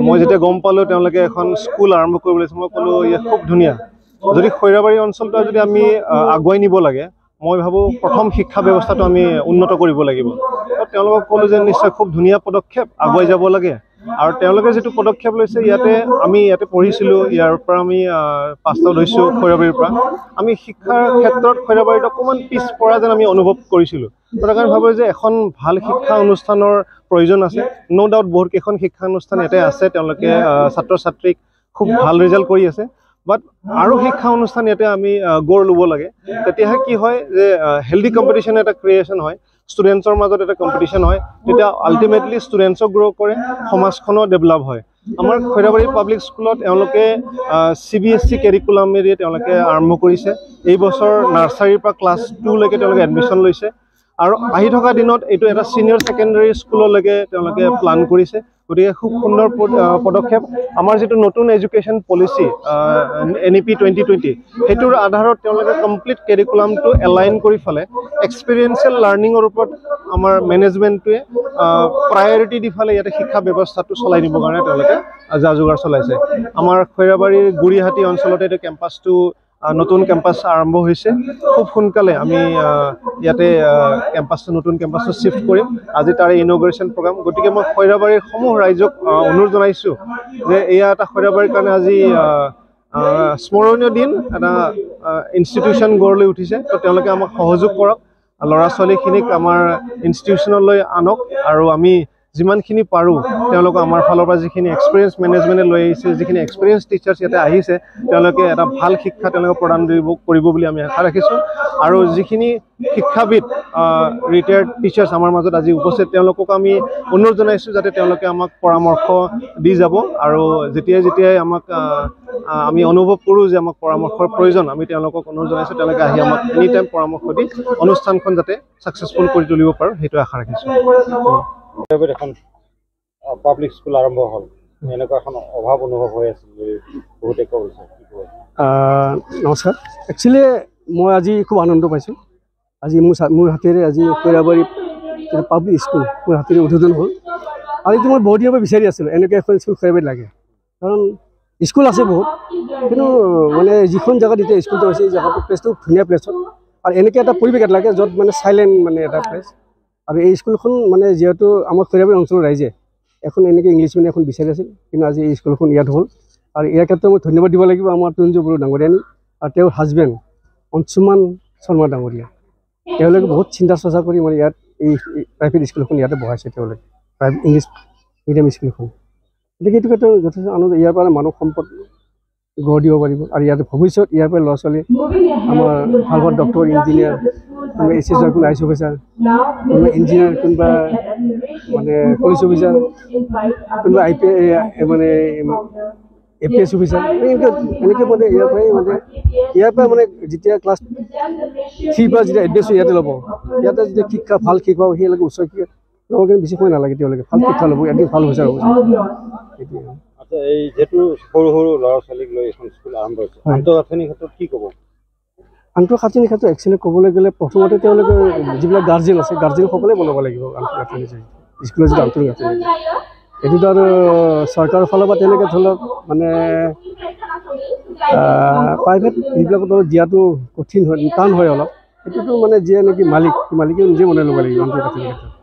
মই যেতিয়া গম পালোঁ তেওঁলোকে এখন স্কুল আৰম্ভ কৰিবলৈ লৈছে, মই ক'লোঁ ইয়াত খুব ধুনীয়া। যদি খৈৰাবাৰী অঞ্চলটো যদি আমি আগুৱাই নিব লাগে, মই ভাবোঁ প্ৰথম শিক্ষা ব্যৱস্থাটো আমি উন্নত কৰিব লাগিব। তেওঁলোকক ক'লোঁ যে নিশ্চয় খুব ধুনীয়া পদক্ষেপ, আগুৱাই যাব লাগে। আৰু তেওঁলোকে যিটো পদক্ষেপ লৈছে, আমি ইয়াতে পঢ়িছিলোঁ, ইয়াৰ পৰা আমি পাছ আউট হৈছোঁ খৈৰাবাৰীৰ পৰা। আমি শিক্ষাৰ ক্ষেত্ৰত খৈৰাবাৰীত অকণমান পিছপৰা যেন আমি অনুভৱ কৰিছিলোঁ। তাৰ কাৰণে ভাবোঁ যে এখন ভাল শিক্ষা অনুষ্ঠানৰ প্ৰয়োজন আছে। ন' ডাউট বহুত কেইখন শিক্ষা অনুষ্ঠান ইয়াতে আছে, তেওঁলোকে ছাত্ৰ ছাত্ৰীক খুব ভাল ৰিজাল্ট কৰি আছে। বাট আৰু শিক্ষা অনুষ্ঠান ইয়াতে আমি গঢ় ল'ব লাগে। তেতিয়াহে কি হয় যে হেল্ডি কম্পিটিশ্যন এটা ক্ৰিয়েশ্যন হয়, ষ্টুডেণ্টছৰ মাজত এটা কম্পিটিশ্যন হয়, তেতিয়া আল্টিমেটলি ষ্টুডেণ্টছক গ্ৰ' কৰে, সমাজখনো ডেভেলপ হয়। আমাৰ খৈৰাবাৰী পাব্লিক স্কুলত তেওঁলোকে CBSE কেৰিকুলামেৰে তেওঁলোকে আৰম্ভ কৰিছে। এই বছৰ নাৰ্চাৰীৰ পৰা ক্লাছ 2 লৈকে তেওঁলোকে এডমিশ্যন লৈছে। আৰু আহি থকা দিনত এইটো এটা ছিনিয়ৰ ছেকেণ্ডেৰী স্কুললৈকে তেওঁলোকে প্লান কৰিছে। গতিকে খুব সুন্দৰ পদক্ষেপ। আমাৰ যিটো নতুন এডুকেশ্যন পলিচি NEP 2020, সেইটোৰ আধাৰত তেওঁলোকে কমপ্লিট কেৰিকুলামটো এলাইন কৰি ফালে এক্সপিৰিয়েঞ্চিয়েল লাৰ্ণিঙৰ ওপৰত আমাৰ মেনেজমেণ্টটোৱে প্ৰায়ৰিটি দি ফালে ইয়াতে শিক্ষা ব্যৱস্থাটো চলাই নিবৰ কাৰণে তেওঁলোকে যা যোগাৰ চলাইছে। আমাৰ খৈৰাবাৰীৰ গুৰিহাটী অঞ্চলতে এইটো কেম্পাছটো নতুন কেম্পাছ আৰম্ভ হৈছে। খুব সোনকালে আমি ইয়াতে নতুন কেম্পাছটো শ্বিফ্ট কৰিম। আজি তাৰে ইনগ্ৰেশ্যন প্ৰগ্ৰাম। গতিকে মই খৈৰাবাৰীৰ সমূহ ৰাইজক অনুৰোধ জনাইছোঁ যে এয়া এটা খৈৰাবাৰীৰ কাৰণে আজি স্মৰণীয় দিন, এটা ইনষ্টিটিউশ্যন গঢ় লৈ উঠিছে। তো তেওঁলোকে আমাক সহযোগ কৰক, ল'ৰা ছোৱালীখিনিক আমাৰ ইনষ্টিটিউশ্যনলৈ আনক, আৰু আমি যিমানখিনি পাৰোঁ তেওঁলোকক আমাৰ ফালৰ পৰা যিখিনি এক্সপিৰিয়েঞ্চ মেনেজমেণ্টে লৈ আহিছে, যিখিনি এক্সপিৰিয়েঞ্চ টিচাৰ্ছ ইয়াতে আহিছে, তেওঁলোকে এটা ভাল শিক্ষা তেওঁলোকে প্ৰদান কৰিব বুলি আমি আশা ৰাখিছোঁ। আৰু যিখিনি শিক্ষাবিদ ৰিটায়াৰ্ড টিচাৰ্ছ আমাৰ মাজত আজি উপস্থিত, তেওঁলোকক আমি অনুৰোধ জনাইছোঁ যাতে তেওঁলোকে আমাক পৰামৰ্শ দি যাব। আৰু যেতিয়াই আমি অনুভৱ কৰোঁ যে আমাক পৰামৰ্শৰ প্ৰয়োজন, আমি তেওঁলোকক অনুৰোধ জনাইছোঁ তেওঁলোকে আহি আমাক এনি টাইম পৰামৰ্শ দি অনুষ্ঠানখন যাতে ছাকচেছফুল কৰি তুলিব পাৰোঁ, সেইটো আশা ৰাখিছোঁ। এখন পাব্লিক স্কুল আৰম্ভ হ'ল, এনেকুৱা এখন অভাৱ অনুভৱ হৈ আছিল বুলি বহুতে কৈছে। নমস্কাৰ। একচুৱেলি মই আজি খুব আনন্দ পাইছোঁ। আজি মোৰ হাতেৰে আজি খৈৰাবাৰী পাব্লিক স্কুল মোৰ হাতেৰে উদ্বোধন হ'ল। আৰু এইটো মই বহুত দিনৰ পৰা বিচাৰি আছিলোঁ, এনেকৈ এখন স্কুল খৈৰাবাৰীত লাগে। কাৰণ স্কুল আছে বহুত, কিন্তু মানে যিখন জেগাত এতিয়া স্কুলটো আছে, এই জেগাটো প্লেচটো ধুনীয়া প্লেচত, আৰু এনেকৈ এটা পৰিৱেশ এটা লাগে য'ত মানে চাইলেণ্ট মানে এটা প্লেচ। আৰু এই স্কুলখন মানে যিহেতু আমাৰ খৈৰাবাৰী অঞ্চলৰ ৰাইজে এখন এনেকৈ ইংলিছ মিডিয়াম এখন বিচাৰি আছিল, কিন্তু আজি এই স্কুলখন ইয়াত হ'ল। আৰু ইয়াৰ ক্ষেত্ৰত মই ধন্যবাদ দিব লাগিব আমাৰ তুঞ্জু বড়ো ডাঙৰীয়ানী আৰু তেওঁৰ হাজবেণ্ড অংশুমান শৰ্মা ডাঙৰীয়া। তেওঁলোকে বহুত চিন্তা চৰ্চা কৰি মানে ইয়াত এই প্ৰাইভেট স্কুলখন ইয়াতে বহাইছে, তেওঁলোকে প্ৰাইভেট ইংলিছ মিডিয়াম স্কুলখন। গতিকে এইটো ক্ষেত্ৰত যথেষ্ট আনন্দ। ইয়াৰ পৰা মানৱ সম্পদ গঢ় দিব পাৰিব, আৰু ইয়াতে ভৱিষ্যত ইয়াৰ পৰা ল'ৰা ছোৱালী আমাৰ ভাল ভাল ডক্টৰ, ইঞ্জিনিয়াৰ, কোনোবা SSR, কোনোবা IS অফিচাৰ, কোনোবা ইঞ্জিনিয়াৰ, কোনোবা মানে পুলিচ অফিচাৰ, কোনোবা মানে APS অফিচাৰ, এনেকৈ মানে ইয়াৰ পৰা মানে যেতিয়া ক্লাছ 3 পৰা যেতিয়া এডমিশ্যন ইয়াতে ল'ব, ইয়াতে যেতিয়া শিক্ষা ভাল শিক্ষা পাব, সেইলৈকে উচ্চ শিক্ষা ল'ব কাৰণে বেছি সময় নালাগে। তেওঁলোকে ভাল শিক্ষা ল'ব, এদিন ভাল অফিচাৰ হ'ব। আচ্ছা, এই যিহেতু সৰু সৰু ল'ৰা ছোৱালীক লৈ এখন স্কুল আৰম্ভ হৈছে, আন্তঃগাঁথনিৰ ক্ষেত্ৰত কি ক'ব? আন্তঃগাঁথনিৰ ক্ষেত্ৰত একচুৱেলি ক'বলৈ গ'লে প্ৰথমতে তেওঁলোকে যিবিলাক গাৰ্জেন আছে, গাৰ্জেনসকলে বনাব লাগিব আন্তঃগাঁথনি স্কুলৰ যিটো আন্তঃগাঁথনি। এইটোতো আৰু চৰকাৰৰ ফালৰ পৰা তেনেকৈ ধৰি লওক মানে প্ৰাইভেট এইবিলাকত দিয়াটো কঠিন হয়, টান হয় অলপ। সেইটোতো মানে যিয়ে নেকি মালিকে নিজে বনাই ল'ব লাগিব আন্তঃগাঁথনিৰ ক্ষেত্ৰত।